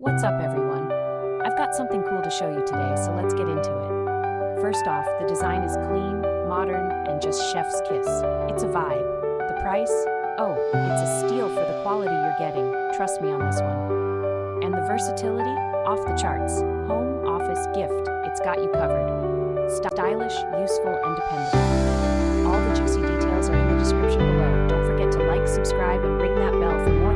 What's up, everyone? I've got something cool to show you today, so let's get into it. First off, the design is clean, modern, and just chef's kiss. It's a vibe. The price? Oh, it's a steal for the quality you're getting. Trust me on this one. And the versatility? Off the charts. Home, office, gift. It's got you covered. Stylish, useful, and dependable. All the juicy details are in the description below. Don't forget to like, subscribe, and ring that bell for more